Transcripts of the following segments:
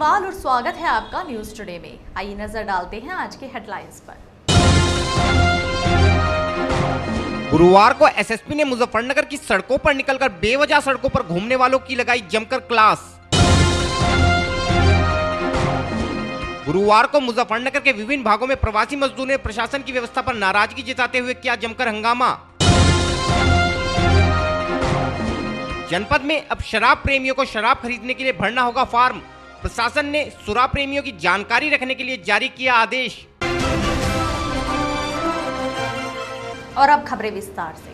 अग्रवाल और स्वागत है आपका न्यूज टुडे में। आइए नजर डालते हैं आज के हेडलाइंस पर। गुरुवार को एसएसपी ने मुजफ्फरनगर की सड़कों पर निकलकर बेवजह सड़कों पर घूमने वालों की लगाई जमकर क्लास। गुरुवार को मुजफ्फरनगर के विभिन्न भागों में प्रवासी मजदूरों ने प्रशासन की व्यवस्था पर नाराजगी जताते हुए किया जमकर हंगामा। जनपद में अब शराब प्रेमियों को शराब खरीदने के लिए भरना होगा फॉर्म। प्रशासन ने शराब प्रेमियों की जानकारी रखने के लिए जारी किया आदेश। और अब खबरें विस्तार से।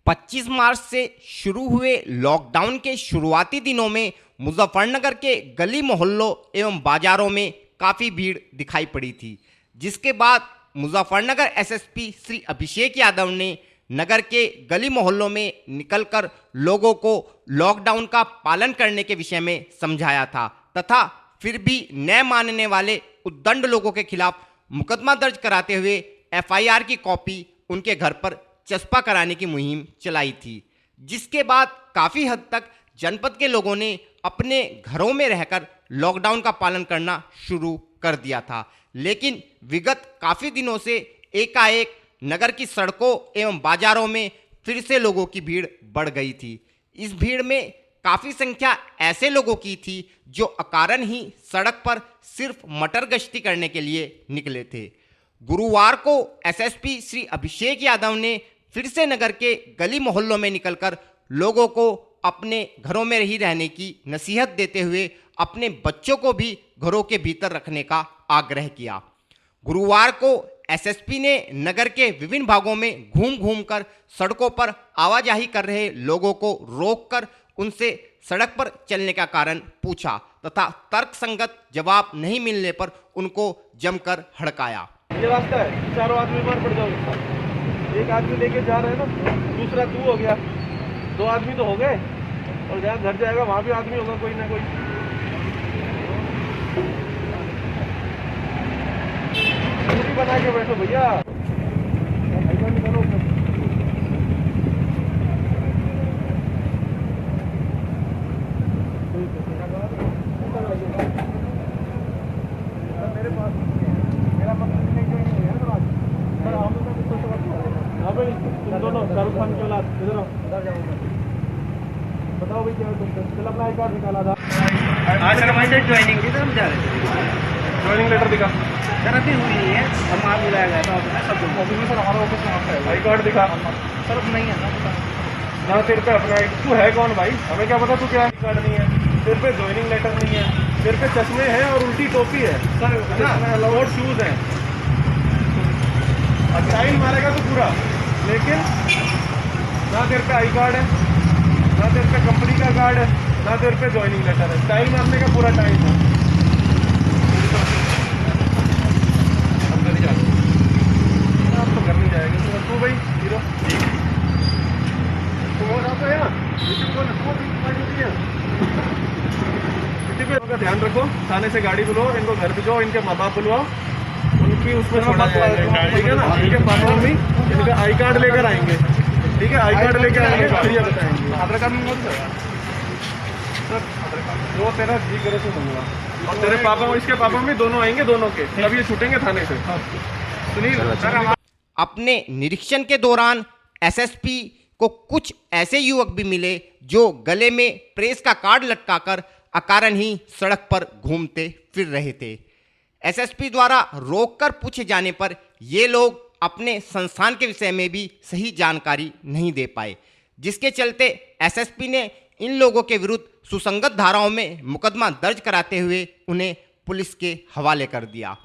25 मार्च से शुरू हुए लॉकडाउन के शुरुआती दिनों में मुजफ्फरनगर के गली मोहल्लों एवं बाजारों में काफी भीड़ दिखाई पड़ी थी, जिसके बाद मुजफ्फरनगर एसएसपी श्री अभिषेक यादव ने नगर के गली मोहल्लों में निकलकर लोगों को लॉकडाउन का पालन करने के विषय में समझाया था तथा फिर भी न मानने वाले उद्दंड लोगों के खिलाफ मुकदमा दर्ज कराते हुए एफआईआर की कॉपी उनके घर पर चस्पा कराने की मुहिम चलाई थी, जिसके बाद काफ़ी हद तक जनपद के लोगों ने अपने घरों में रहकर लॉकडाउन का पालन करना शुरू कर दिया था। लेकिन विगत काफ़ी दिनों से एकाएक नगर की सड़कों एवं बाजारों में फिर से लोगों की भीड़ बढ़ गई थी। इस भीड़ में काफ़ी संख्या ऐसे लोगों की थी जो अकारण ही सड़क पर सिर्फ मटर गश्ती करने के लिए निकले थे। गुरुवार को एसएसपी श्री अभिषेक यादव ने फिर से नगर के गली मोहल्लों में निकलकर लोगों को अपने घरों में ही रहने की नसीहत देते हुए अपने बच्चों को भी घरों के भीतर रखने का आग्रह किया। गुरुवार को एसएसपी ने नगर के विभिन्न भागों में घूम घूम कर सड़कों पर आवाजाही कर रहे लोगों को रोककर उनसे सड़क पर चलने का कारण पूछा तथा तर्कसंगत जवाब नहीं मिलने पर उनको जमकर हड़काया। ये रास्ता है, चारों आदमी बीमार पड़ जाओगे। एक आदमी लेके जा रहे हैं ना, दूसरा तू हो गया, 2 आदमी तो हो गए और जहाँ घर जाएगा वहाँ भी आदमी होगा कोई ना कोई। दूरी बना के बैठो भैया। मेरे पास मेरा मतलब नहीं है ना बात। सर हम हाँ भाई, तुम दोनों शाहरुख खान के औलाद इधर आओ, इधर जाओ। बताओ भाई क्या तुम अपना आई कार्ड निकाला था आज ज्वाइनिंग की तरफ जा रहे थे। ज्वाइनिंग लेटर दिखा सर, अभी हुई नहीं है, हम आप बुलाया गया था सब ऑफिस में। सर हमारा ऑफिस कहाँ पे है? आई कार्ड दिखा सर, अब नहीं है ना तेरे पे अपना। तू है कौन भाई? हमें क्या पता तू क्या आई कार्ड नहीं है, तेरे पे ज्वाइनिंग लेटर नहीं है, तेरे पे चश्मे हैं और उल्टी टोपी है सर, और शूज हैं। टाइल मारेगा तो पूरा, लेकिन ना तेरे पे आई कार्ड है, ना तेरे पे कंपनी का कार्ड है, ना तेरे पे ज्वाइनिंग लेटर है। टाइल मारने का पूरा टाइम है। आप तो घर नहीं जाएंगे तू भाई हीरो का ध्यान रखो। थाने से गाड़ी बुलवाओ, इनको घर भिजवाओ, इनके माँ बाप बुलवाओ, उनकी उसमें छोड़ा जाएगा, ठीक है ना। इनके पापा मम्मी इनका आई कार्ड लेकर आएंगे, ठीक है, आई कार्ड लेकर आएंगे, फिर ये बताएंगे। आधार कार्ड में सर जो तेरा जी करे तो मंगवा, और तेरे पापा इसके पापा मम्मी दोनों आएंगे, दोनों के तब ये छूटेंगे थाने से। सुनील सर, अपने निरीक्षण के दौरान एसएसपी को कुछ ऐसे युवक भी मिले जो गले में प्रेस का कार्ड लटकाकर अकारण ही सड़क पर घूमते फिर रहे थे। एसएसपी द्वारा रोककर पूछे जाने पर ये लोग अपने संस्थान के विषय में भी सही जानकारी नहीं दे पाए, जिसके चलते एसएसपी ने इन लोगों के विरुद्ध सुसंगत धाराओं में मुकदमा दर्ज कराते हुए उन्हें पुलिस के हवाले कर दिया।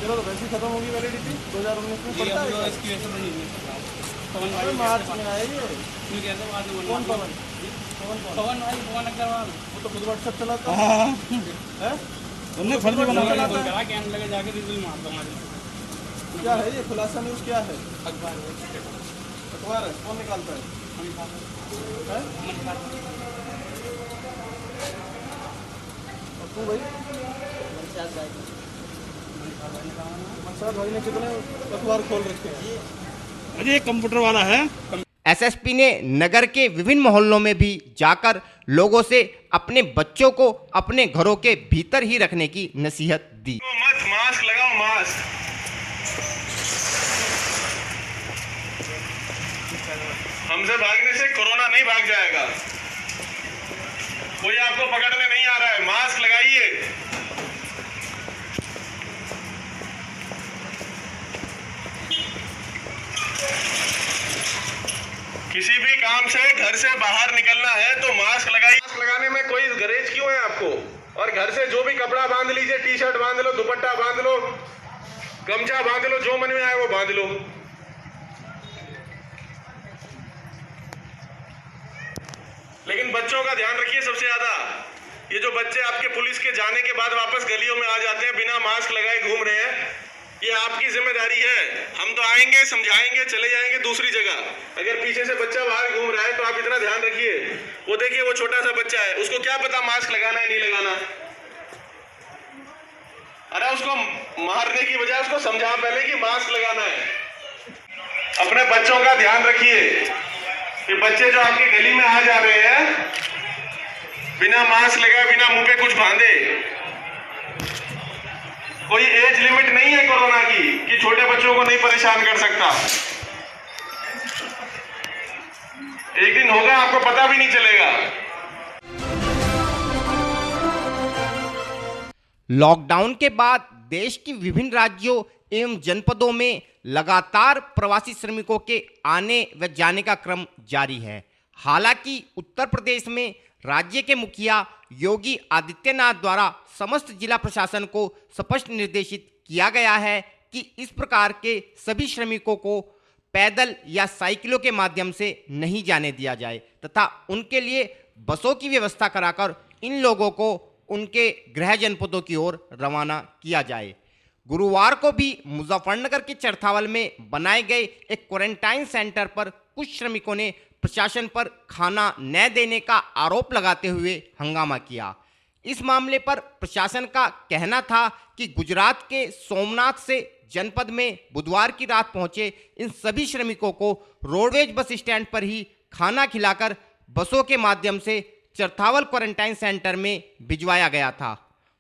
चलो तो वैसे खत्म होगी वैलिडिटी 2019 में पड़ता है इसकी वैसे नहीं है। मार्च में आएगी। कौन पवन? पवन भाई, पवन अग्रवाल, वो तो खुद व्हाट्सएप चलाता है। उन्होंने फर्जी बना करा के लगे जाके रिव्यू मारता हूं। क्या है ये खुलासा न्यूज़? क्या है? अखबार है। कौन निकालता है? और तू भाई? मनसाद भाई ने कितने अखबार खोल रखे हैं? अरे कंप्यूटर वाला है। एसएसपी ने नगर के विभिन्न मोहल्लों में भी जाकर लोगों से अपने बच्चों को अपने घरों के भीतर ही रखने की नसीहत दी। मत मास्क लगाओ, मास्क। हमसे भागने से कोरोना नहीं भाग जाएगा। कोई आपको पकड़ने नहीं आ रहा है, मास्क लगाइए। किसी भी काम से घर से बाहर निकलना है तो मास्क लगाइए। मास्क लगाने में कोई गरेज क्यों है आपको? और घर से जो भी कपड़ा बांध लीजिए, टी शर्ट बांध लो, दुपट्टा बांध लो, गमछा बांध लो, जो मन में आए वो बांध लो। लेकिन बच्चों का ध्यान रखिए सबसे ज्यादा। ये जो बच्चे आपके पुलिस के जाने के बाद वापस गलियों में आ जाते हैं, बिना मास्क लगाए घूम रहे हैं, ये आपकी जिम्मेदारी है। हम तो आएंगे, समझाएंगे, चले जाएंगे दूसरी जगह। अगर पीछे से बच्चा बाहर घूम रहा है तो आप इतना ध्यान रखिए। वो देखिए, वो छोटा सा बच्चा है, उसको क्या पता मास्क लगाना है नहीं लगाना। अरे उसको मारने की बजाय उसको समझा पहले कि मास्क लगाना है। अपने बच्चों का ध्यान रखिए। ये बच्चे जो आपकी गली में आ जा रहे हैं बिना मास्क लगाए, बिना मुंह पे कुछ बांधे, कोई एज लिमिट नहीं है कोरोना की कि छोटे बच्चों को नहीं परेशान कर सकता। एक दिन होगा, आपको पता भी नहीं चलेगा। लॉकडाउन के बाद देश के विभिन्न राज्यों एवं जनपदों में लगातार प्रवासी श्रमिकों के आने व जाने का क्रम जारी है। हालांकि उत्तर प्रदेश में राज्य के मुखिया योगी आदित्यनाथ द्वारा समस्त जिला प्रशासन को स्पष्ट निर्देशित किया गया है कि इस प्रकार के सभी श्रमिकों को पैदल या साइकिलों के माध्यम से नहीं जाने दिया जाए तथा उनके लिए बसों की व्यवस्था कराकर इन लोगों को उनके गृह जनपदों की ओर रवाना किया जाए। गुरुवार को भी मुजफ्फरनगर के चरथावल में बनाए गए एक क्वारंटाइन सेंटर पर कुछ श्रमिकों ने प्रशासन पर खाना न देने का आरोप लगाते हुए हंगामा किया। इस मामले पर प्रशासन का कहना था कि गुजरात के सोमनाथ से जनपद में बुधवार की रात पहुंचे इन सभी श्रमिकों को रोडवेज बस स्टैंड पर ही खाना खिलाकर बसों के माध्यम से चरथावल क्वारंटाइन सेंटर में भिजवाया गया था।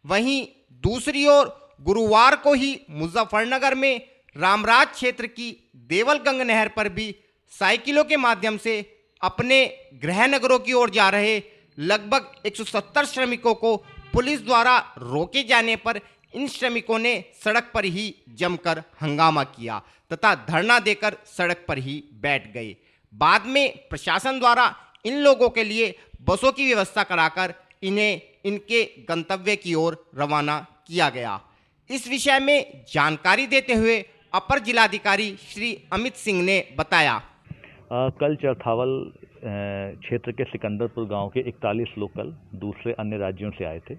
वहीं दूसरी ओर गुरुवार को ही मुजफ्फरनगर में रामराज क्षेत्र की देवलगंग नहर पर भी साइकिलों के माध्यम से अपने गृह नगरों की ओर जा रहे लगभग 170 श्रमिकों को पुलिस द्वारा रोके जाने पर इन श्रमिकों ने सड़क पर ही जमकर हंगामा किया तथा धरना देकर सड़क पर ही बैठ गए। बाद में प्रशासन द्वारा इन लोगों के लिए बसों की व्यवस्था कराकर इन्हें इनके गंतव्य की ओर रवाना किया गया। इस विषय में जानकारी देते हुए अपर जिलाधिकारी श्री अमित सिंह ने बताया, कल चरथावल क्षेत्र के सिकंदरपुर गांव के 41 लोकल दूसरे अन्य राज्यों से आए थे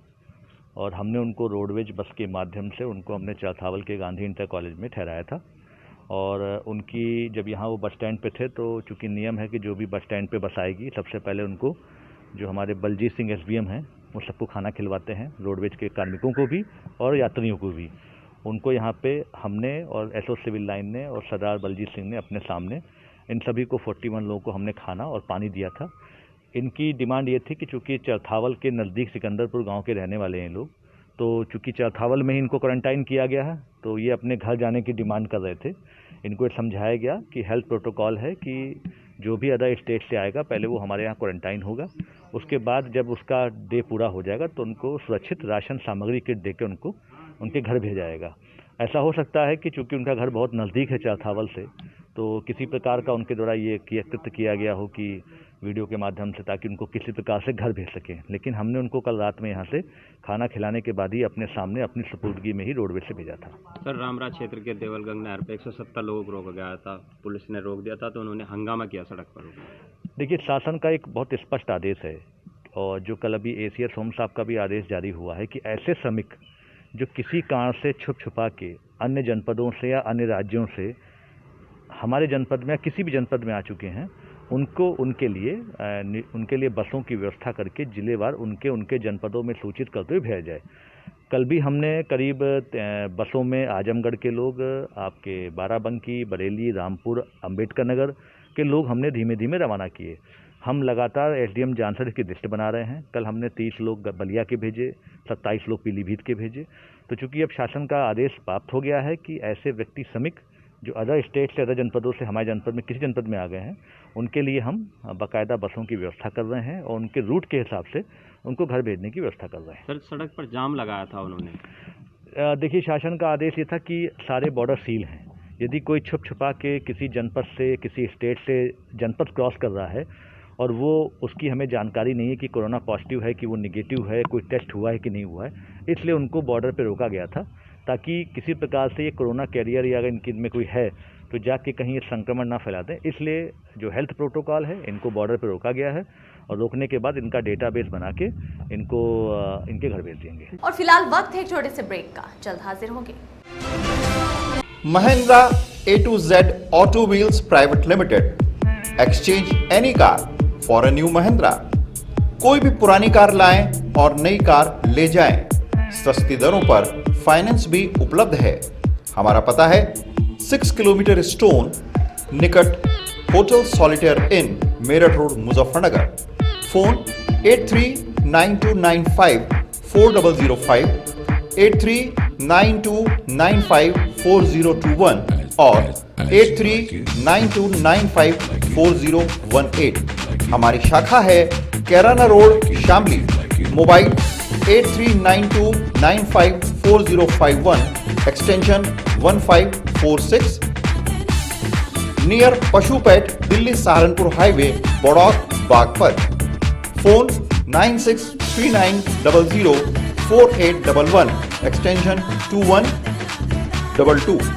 और हमने उनको रोडवेज बस के माध्यम से उनको हमने चरथावल के गांधी इंटर कॉलेज में ठहराया था। और उनकी जब यहाँ वो बस स्टैंड पे थे तो चूँकि नियम है कि जो भी बस स्टैंड पे बस आएगी सबसे पहले उनको जो हमारे बलजीत सिंह SBM हैं वो सबको खाना खिलवाते हैं, रोडवेज के कार्मिकों को भी और यात्रियों को भी। उनको यहाँ पे हमने और SO सिविल लाइन ने और सरदार बलजीत सिंह ने अपने सामने इन सभी को 41 लोगों को हमने खाना और पानी दिया था। इनकी डिमांड ये थी कि चूँकि चरथावल के नज़दीक सिकंदरपुर गांव के रहने वाले हैं लोग, तो चूँकि चरथावल में ही इनको क्वारंटाइन किया गया है तो ये अपने घर जाने की डिमांड कर रहे थे। इनको ये समझाया गया कि हेल्थ प्रोटोकॉल है कि जो भी अदर स्टेट से आएगा पहले वो हमारे यहाँ क्वारंटाइन होगा, उसके बाद जब उसका डे पूरा हो जाएगा तो उनको सुरक्षित राशन सामग्री किट देकर उनको उनके घर भेजा जाएगा। ऐसा हो सकता है कि चूँकि उनका घर बहुत नज़दीक है चरथावल से, तो किसी प्रकार का उनके द्वारा ये कृत्य किया गया हो कि वीडियो के माध्यम से, ताकि उनको किसी प्रकार से घर भेज सकें। लेकिन हमने उनको कल रात में यहाँ से खाना खिलाने के बाद ही अपने सामने अपनी सुपुर्दगी में ही रोडवेज से भेजा था। सर, रामराज क्षेत्र के देवलगंग नहर पर 170 लोगों को रोका गया था, पुलिस ने रोक दिया था तो उन्होंने हंगामा किया सड़क पर। देखिए, शासन का एक बहुत स्पष्ट आदेश है और जो कल अभी ACS होम साहब का भी आदेश जारी हुआ है कि ऐसे श्रमिक जो किसी कारण से छुप छुपा के अन्य जनपदों से या अन्य राज्यों से हमारे जनपद में या किसी भी जनपद में आ चुके हैं, उनको उनके लिए बसों की व्यवस्था करके जिलेवार उनके जनपदों में सूचित करते हुए भेजा जाए। कल भी हमने करीब बसों में आजमगढ़ के लोग, आपके बाराबंकी, बरेली, रामपुर, अंबेडकर नगर, के लोग हमने धीमे धीमे रवाना किए। हम लगातार एसडीएम जानसर की लिस्ट बना रहे हैं। कल हमने 30 लोग बलिया के भेजे, 27 लोग पीलीभीत के भेजे। तो चूंकि अब शासन का आदेश प्राप्त हो गया है कि ऐसे व्यक्ति श्रमिक जो अदर स्टेट से, अदर जनपदों से हमारे जनपद में किसी जनपद में आ गए हैं, उनके लिए हम बाकायदा बसों की व्यवस्था कर रहे हैं और उनके रूट के हिसाब से उनको घर भेजने की व्यवस्था कर रहे हैं। सर, सड़क पर जाम लगाया था उन्होंने। देखिए, शासन का आदेश ये था कि सारे बॉर्डर सील हैं। यदि कोई छुप छुपा के किसी जनपद से, किसी स्टेट से जनपद क्रॉस कर रहा है और वो उसकी हमें जानकारी नहीं है कि कोरोना पॉजिटिव है, कि वो निगेटिव है, कोई टेस्ट हुआ है कि नहीं हुआ है, इसलिए उनको बॉर्डर पे रोका गया था ताकि किसी प्रकार से ये कोरोना कैरियर या अगर इनकी में कोई है तो जाके कहीं ये संक्रमण ना फैला दें। इसलिए जो हेल्थ प्रोटोकॉल है, इनको बॉर्डर पे रोका गया है और रोकने के बाद इनका डेटाबेस बना के इनको इनके घर भेज देंगे। और फिलहाल वक्त है एक छोटे से ब्रेक का, जल्द हाजिर होंगे। Mahindra A to Z Auto Wheels Private Limited. Exchange any car for a new Mahindra. कोई भी पुरानी कार लाएं और नई कार ले जाएं। सस्ती दरों पर फाइनेंस भी उपलब्ध है। हमारा पता है 6 किलोमीटर स्टोन निकट hotel solitaire inn Meerut road Muzaffarnagar. Phone 8392954005, 8392954021 और 8392954018। हमारी शाखा है Kairana road Shamli. Mobile 8392954051 extension 1546 near पशुपेट Delhi Saharanpur highway Baraut Baghpat. Phone 9639004811 extension 2122।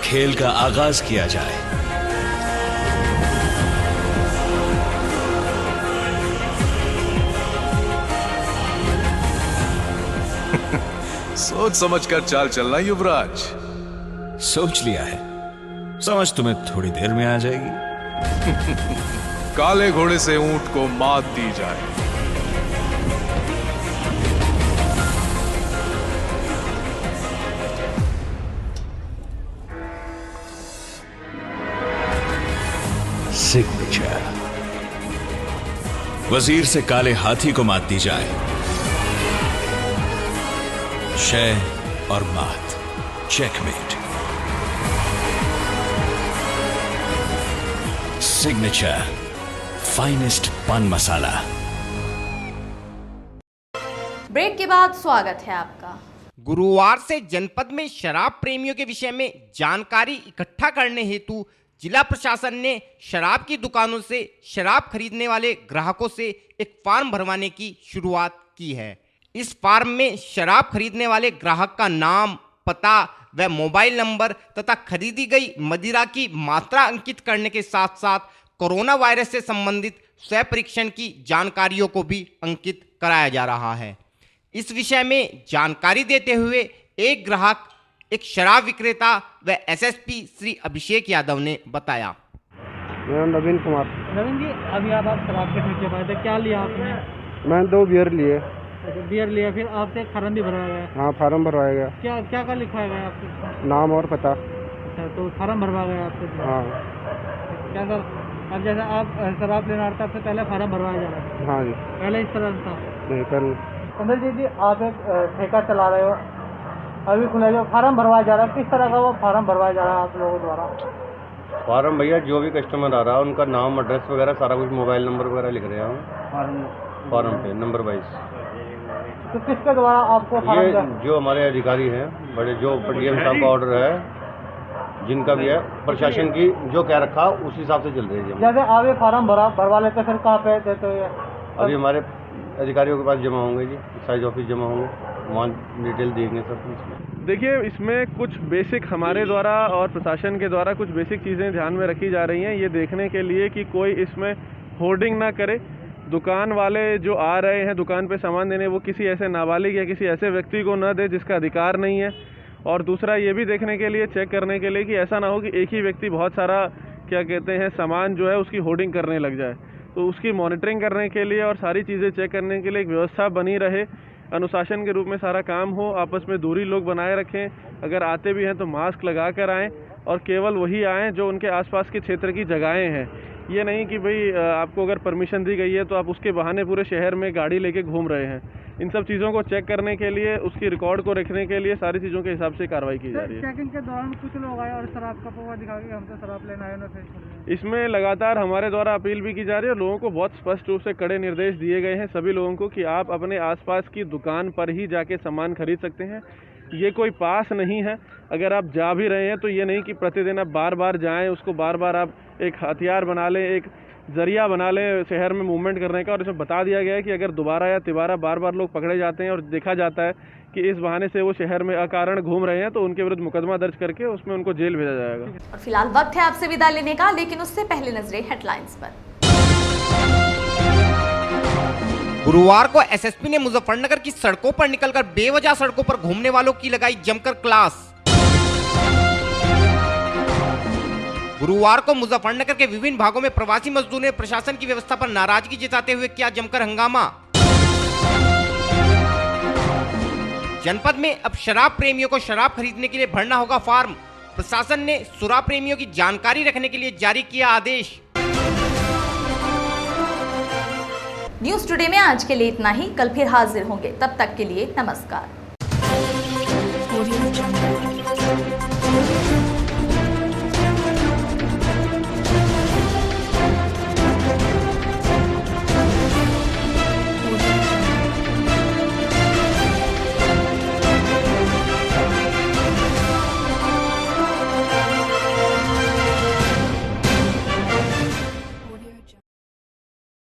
खेल का आगाज किया जाए। सोच समझ कर चाल चलना युवराज। सोच लिया है, समझ तुम्हें थोड़ी देर में आ जाएगी। काले घोड़े से ऊंट को मात दी जाए। सिग्नेचर। वजीर से काले हाथी को मात दी जाए। शय और मात, चेकमेट। सिग्नेचर फाइनेस्ट पान मसाला। ब्रेक के बाद स्वागत है आपका। गुरुवार से जनपद में शराब प्रेमियों के विषय में जानकारी इकट्ठा करने हेतु जिला प्रशासन ने शराब की दुकानों से शराब खरीदने वाले ग्राहकों से एक फॉर्म भरवाने की शुरुआत की है। इस फॉर्म में शराब खरीदने वाले ग्राहक का नाम, पता व मोबाइल नंबर तथा खरीदी गई मदिरा की मात्रा अंकित करने के साथ साथ कोरोना वायरस से संबंधित स्वयं परीक्षण की जानकारियों को भी अंकित कराया जा रहा है। इस विषय में जानकारी देते हुए एक ग्राहक, एक शराब विक्रेता व एसएसपी श्री अभिषेक यादव ने बताया। मेरा नवीन कुमार। नवीन जी, अभी आप शराब के ठेके पर थे, क्या लिया आपने? मैंने 2 बियर लिए। अच्छा, बियर लिया, फिर आपसे फार्म भी भरवाया गया? हाँ, फार्म भरवाया गया। क्या क्या क्या लिखवाया गया आपके? नाम और पता। अच्छा, तो फार्म भरवा गया आपसे? हाँ। क्या सर, अब जैसे आप शराब लेना आता है, पहले फार्म भरवाया जा रहा है? हाँ जी। पहले इस तरह था? नहीं, कल। कंदल जी, आप एक ठेका चला रहे हो, अभी खुला जो फार्म भरवाया जा रहा है, किस तरह का वो फार्म भरवाया जा रहा है आप लोगों द्वारा? फार्म भैया जो भी कस्टमर आ रहा है उनका नाम एड्रेस वगैरह सारा कुछ मोबाइल नंबर वगैरह लिख रहे हैं हम फार्म पे नंबर वाइज। तो किसके द्वारा आपको फार्म ये जो हमारे अधिकारी हैं बड़े, जो डीएम साहब का ऑर्डर है, जिनका भी है, प्रशासन की जो कह रखा उस हिसाब से चल रही है। जैसे आप ये फार्म भरवा लेते फिर कहाँ पे देते हो? अभी हमारे अधिकारियों के पास जमा होंगे जी, साइज ऑफिस जमा होंगे, वहाँ डिटेल देंगे सब। देखिए, इसमें कुछ बेसिक हमारे द्वारा और प्रशासन के द्वारा कुछ बेसिक चीज़ें ध्यान में रखी जा रही हैं, ये देखने के लिए कि कोई इसमें होर्डिंग ना करे। दुकान वाले जो आ रहे हैं दुकान पे सामान देने, वो किसी ऐसे नाबालिग या किसी ऐसे व्यक्ति को न दे जिसका अधिकार नहीं है। और दूसरा ये भी देखने के लिए, चेक करने के लिए कि ऐसा ना हो कि एक ही व्यक्ति बहुत सारा क्या कहते हैं सामान जो है उसकी होर्डिंग करने लग जाए। तो उसकी मॉनिटरिंग करने के लिए और सारी चीज़ें चेक करने के लिए एक व्यवस्था बनी रहे, अनुशासन के रूप में सारा काम हो, आपस में दूरी लोग बनाए रखें, अगर आते भी हैं तो मास्क लगा कर आएँ और केवल वही आएँ जो उनके आसपास के क्षेत्र की जगहें हैं। ये नहीं कि भाई आपको अगर परमिशन दी गई है तो आप उसके बहाने पूरे शहर में गाड़ी लेके घूम रहे हैं। इन सब चीज़ों को चेक करने के लिए, उसकी रिकॉर्ड को रखने के लिए सारी चीज़ों के हिसाब से कार्रवाई की जा रही है। चेकिंग के दौरान कुछ लोग आए और शराब का पवा दिखा के हमसे शराब लेना आए ना थे। इसमें लगातार हमारे द्वारा अपील भी की जा रही है और लोगों को बहुत स्पष्ट रूप से कड़े निर्देश दिए गए हैं सभी लोगों को कि आप अपने आसपास की दुकान पर ही जाके सामान खरीद सकते हैं। ये कोई पास नहीं है। अगर आप जा भी रहे हैं तो ये नहीं कि प्रतिदिन आप बार बार जाएं, उसको बार बार आप एक हथियार बना लें, एक जरिया बना लें शहर में मूवमेंट करने का। और इसमें बता दिया गया है कि अगर दोबारा या तिबारा बार बार लोग पकड़े जाते हैं और देखा जाता है कि इस बहाने से वो शहर में अकारण घूम रहे हैं तो उनके विरुद्ध मुकदमा दर्ज करके उसमें उनको जेल भेजा जाएगा। और फिलहाल वक्त है आपसे विदा लेने का, लेकिन उससे पहले नजरें हेडलाइंस पर। गुरुवार को एसएसपी ने मुजफ्फरनगर की सड़कों पर निकलकर बेवजह सड़कों पर घूमने वालों की लगाई जमकर क्लास। गुरुवार को मुजफ्फरनगर के विभिन्न भागों में प्रवासी मजदूरों ने प्रशासन की व्यवस्था पर नाराजगी जताते हुए किया जमकर हंगामा। जनपद में अब शराब प्रेमियों को शराब खरीदने के लिए भरना होगा फॉर्म। प्रशासन ने शराब प्रेमियों की जानकारी रखने के लिए जारी किया आदेश। न्यूज़ टुडे में आज के लिए इतना ही। कल फिर हाजिर होंगे, तब तक के लिए नमस्कार।